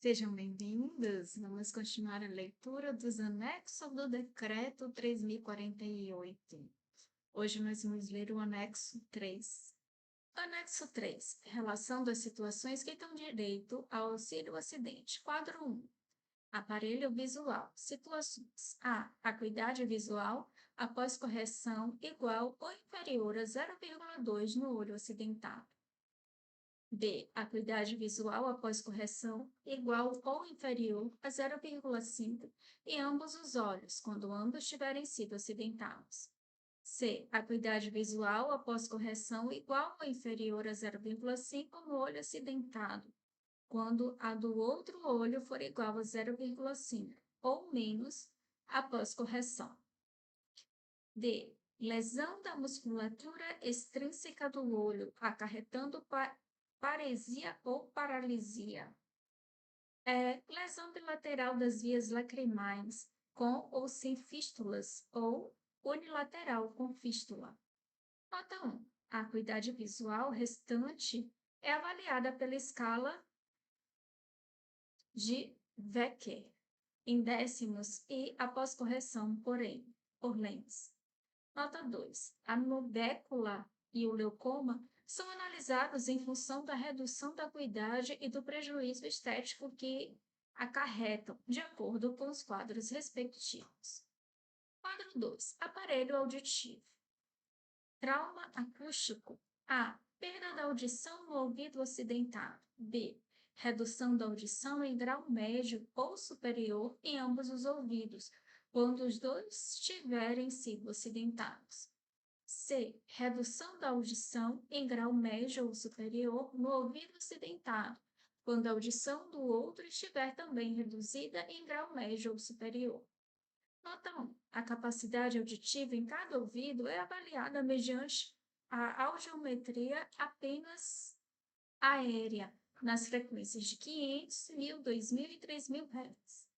Sejam bem-vindos. Vamos continuar a leitura dos anexos do Decreto 3048. Hoje nós vamos ler o anexo 3. Anexo 3. Relação das situações que dão direito ao auxílio-acidente. Quadro 1. Aparelho visual. Situações. A. Acuidade visual após correção igual ou inferior a 0,2 no olho acidentado. B. Acuidade visual após correção igual ou inferior a 0,5 em ambos os olhos, quando ambos tiverem sido acidentados. C. Acuidade visual após correção igual ou inferior a 0,5 no olho acidentado, quando a do outro olho for igual a 0,5 ou menos após correção. D. Lesão da musculatura extrínseca do olho, acarretando paresia ou paralisia. Lesão bilateral das vias lacrimais, com ou sem fístulas, ou unilateral com fístula. Nota 1. A acuidade visual restante é avaliada pela escala de Becker, em décimos e após correção por Lenz. Nota 2. A nubécula e o leucoma são analisados em função da redução da acuidade e do prejuízo estético que acarretam, de acordo com os quadros respectivos. Quadro 2. Aparelho auditivo. Trauma acústico. A. Perda da audição no ouvido acidentado. B. Redução da audição em grau médio ou superior em ambos os ouvidos, quando os dois tiverem sido acidentados. C. Redução da audição em grau médio ou superior no ouvido acidentado, quando a audição do outro estiver também reduzida em grau médio ou superior. Nota 1. A capacidade auditiva em cada ouvido é avaliada mediante a audiometria apenas aérea, nas frequências de 500, 1000, 2000 e 3000 Hz.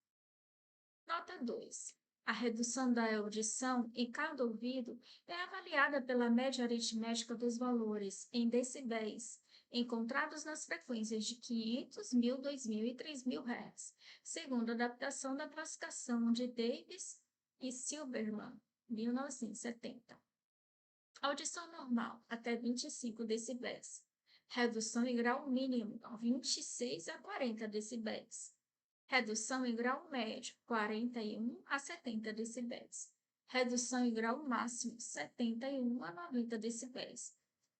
Nota 2. A redução da audição em cada ouvido é avaliada pela média aritmética dos valores, em decibéis, encontrados nas frequências de 500, 1000, 2000 e 3000 Hz, segundo a adaptação da classificação de Davis e Silberman, 1970. Audição normal, até 25 decibéis. Redução em grau mínimo, 26 a 40 decibéis. Redução em grau médio, 41 a 70 decibéis. Redução em grau máximo, 71 a 90 decibéis.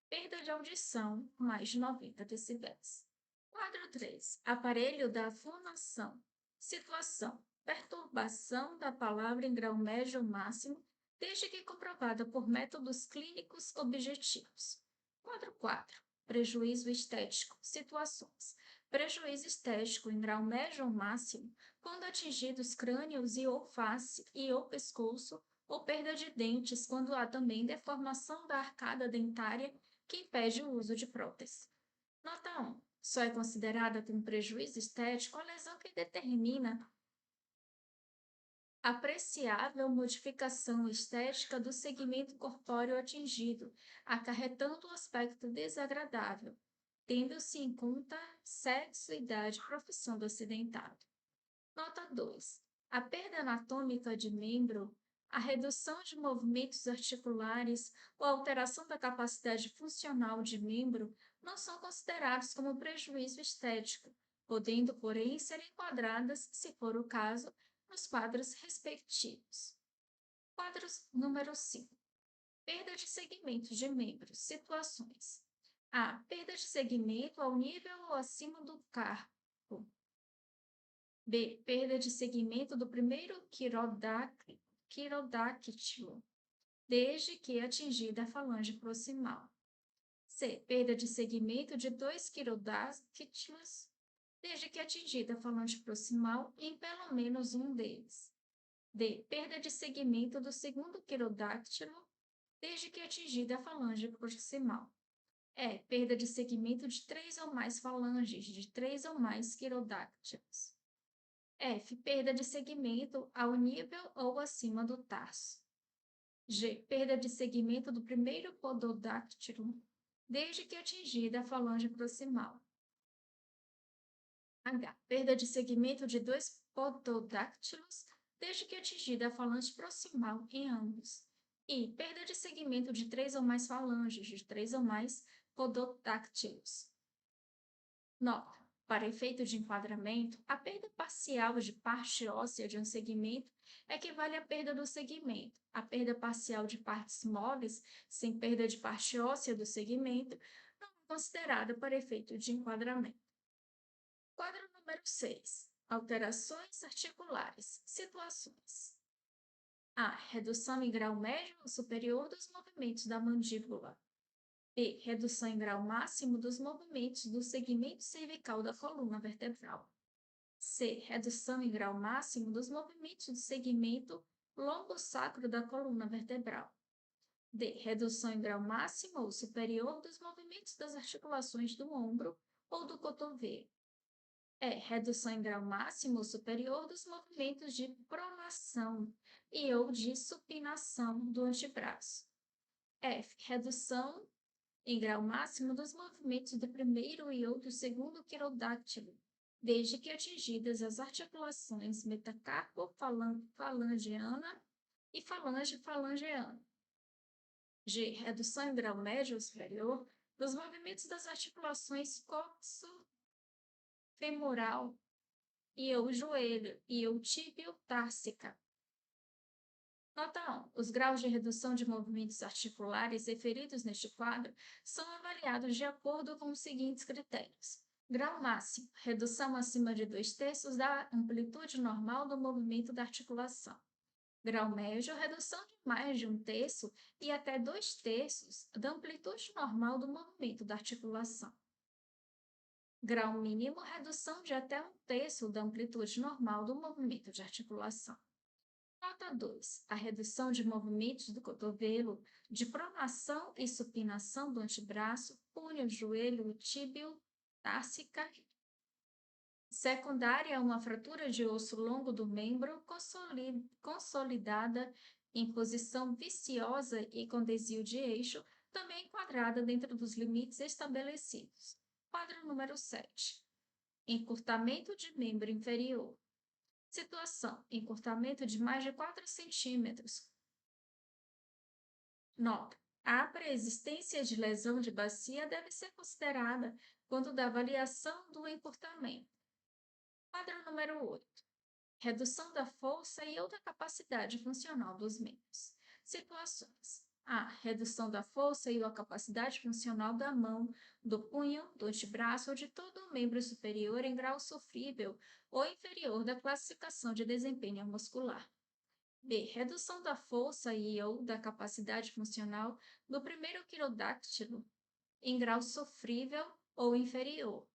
Perda de audição, mais de 90 decibéis. Quadro 3. Aparelho da fonação. Situação. Perturbação da palavra em grau médio ou máximo, desde que comprovada por métodos clínicos objetivos. Quadro 4. Prejuízo estético. Situações. Prejuízo estético em grau médio ou máximo, quando atingidos crânios e ou face e ou pescoço, ou perda de dentes, quando há também deformação da arcada dentária que impede o uso de prótese. Nota 1. Só é considerada como prejuízo estético a lesão que determina apreciável modificação estética do segmento corpóreo atingido, acarretando um aspecto desagradável, tendo-se em conta sexo, idade e profissão do acidentado. Nota 2. A perda anatômica de membro, a redução de movimentos articulares ou alteração da capacidade funcional de membro não são considerados como prejuízo estético, podendo, porém, ser enquadradas, se for o caso, nos quadros respectivos. Quadro número 5. Perda de segmentos de membros. Situações. A. Perda de segmento ao nível ou acima do carpo. B. Perda de segmento do primeiro quirodáctilo, desde que atingida a falange proximal. C. Perda de segmento de dois quirodáctilos, desde que atingida a falange proximal em pelo menos um deles. D. Perda de segmento do segundo quirodáctilo, desde que atingida a falange proximal. E. Perda de segmento de três ou mais falanges de três ou mais quirodáctilos. F. Perda de segmento ao nível ou acima do tarso. G. Perda de segmento do primeiro pododáctilo, desde que atingida a falange proximal. H. Perda de segmento de dois pododáctilos desde que atingida a falange proximal em ambos. I. Perda de segmento de três ou mais falanges de três ou mais pododáctilos. Nota: para efeito de enquadramento, a perda parcial de parte óssea de um segmento equivale à perda do segmento. A perda parcial de partes móveis, sem perda de parte óssea do segmento, não é considerada para efeito de enquadramento. Quadro número 6. Alterações articulares. Situações. A. Redução em grau médio ou superior dos movimentos da mandíbula. B. Redução em grau máximo dos movimentos do segmento cervical da coluna vertebral. C. Redução em grau máximo dos movimentos do segmento lombosacro da coluna vertebral. D. Redução em grau máximo ou superior dos movimentos das articulações do ombro ou do cotovelo. E. Redução em grau máximo ou superior dos movimentos de pronação e ou de supinação do antebraço. F. Redução em grau máximo dos movimentos do primeiro e ou do segundo quirodáctilo, desde que atingidas as articulações metacarpo-falangeana e falange-falangeana. G. Redução em grau médio ou superior dos movimentos das articulações coxo-femoral e ou joelho e ou tíbio-társica. Nota 1. Os graus de redução de movimentos articulares referidos neste quadro são avaliados de acordo com os seguintes critérios. Grau máximo, redução acima de 2/3 da amplitude normal do movimento da articulação. Grau médio, redução de mais de 1/3 e até 2/3 da amplitude normal do movimento da articulação. Grau mínimo, redução de até 1/3 da amplitude normal do movimento de articulação. Nota 2. A redução de movimentos do cotovelo, de pronação e supinação do antebraço, punho, joelho, tíbio, társica, secundária a uma fratura de osso longo do membro consolidada em posição viciosa e com desvio de eixo, também enquadrada dentro dos limites estabelecidos. Quadro número 7. Encurtamento de membro inferior. Situação: encurtamento de mais de 4 centímetros. Nota: a preexistência de lesão de bacia deve ser considerada quando da avaliação do encurtamento. Quadro número 8. Redução da força e ou da capacidade funcional dos membros. Situações: a. Redução da força e ou a capacidade funcional da mão, do punho, do antebraço ou de todo o membro superior em grau sofrível ou inferior da classificação de desempenho muscular. B. Redução da força e ou da capacidade funcional do primeiro quirodáctilo em grau sofrível ou inferior.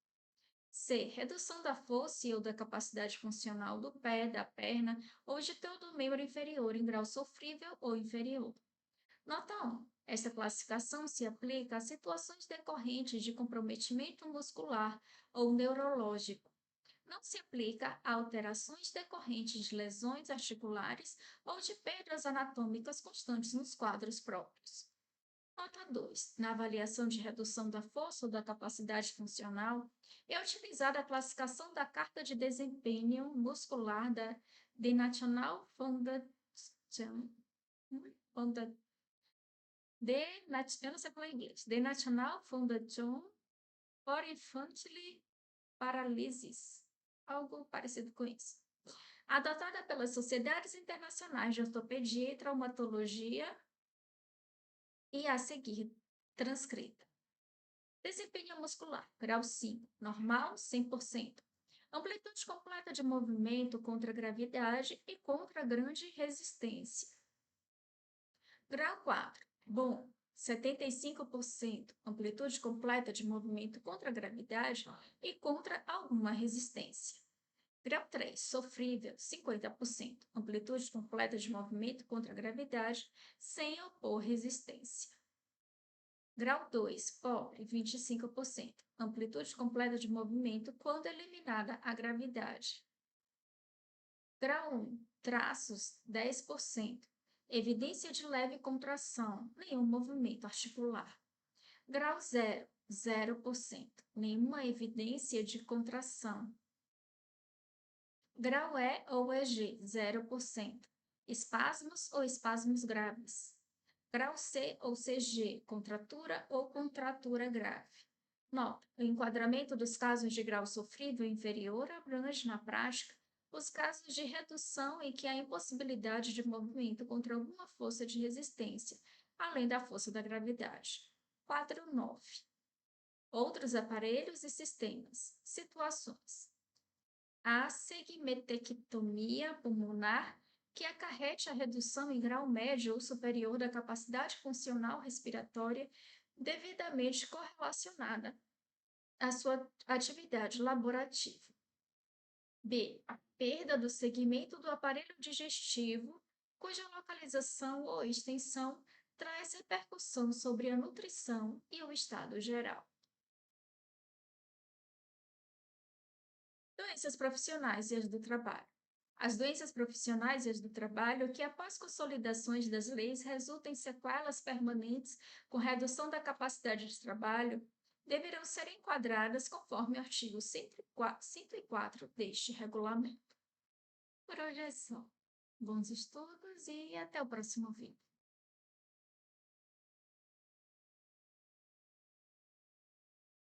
C. Redução da força e ou da capacidade funcional do pé, da perna ou de todo o membro inferior em grau sofrível ou inferior. Nota 1. Esta classificação se aplica a situações decorrentes de comprometimento muscular ou neurológico. Não se aplica a alterações decorrentes de lesões articulares ou de perdas anatômicas constantes nos quadros próprios. Nota 2. Na avaliação de redução da força ou da capacidade funcional, é utilizada a classificação da Carta de Desempenho Muscular da The National Foundation. Eu não sei falar inglês. The National Foundation for Infantile Paralysis. Algo parecido com isso. Adotada pelas Sociedades Internacionais de Ortopedia e Traumatologia e a seguir transcrita. Desempenho muscular, grau 5, normal 100%. Amplitude completa de movimento contra a gravidade e contra a grande resistência. Grau 4, bom, 75%. Amplitude completa de movimento contra a gravidade e contra alguma resistência. Grau 3, sofrível, 50%. Amplitude completa de movimento contra a gravidade, sem opor resistência. Grau 2, pobre, 25%. Amplitude completa de movimento quando eliminada a gravidade. Grau 1, traços, 10%. Evidência de leve contração, nenhum movimento articular. Grau 0, 0%. Nenhuma evidência de contração. Grau E ou EG, 0%. Espasmos ou espasmos graves. Grau C ou CG, contratura ou contratura grave. Nota: o enquadramento dos casos de grau sofrido inferior abrange, na prática, os casos de redução em que há impossibilidade de movimento contra alguma força de resistência, além da força da gravidade. Quadro 9. Outros aparelhos e sistemas. Situações: a segmentectomia pulmonar, que acarrete a redução em grau médio ou superior da capacidade funcional respiratória devidamente correlacionada à sua atividade laborativa. B. A perda do segmento do aparelho digestivo, cuja localização ou extensão traz repercussão sobre a nutrição e o estado geral. Doenças profissionais e as do trabalho. As doenças profissionais e as do trabalho, que após consolidações das leis resultam em sequelas permanentes com redução da capacidade de trabalho, deverão ser enquadradas conforme o artigo 104 deste regulamento. Por hoje é só. Bons estudos e até o próximo vídeo.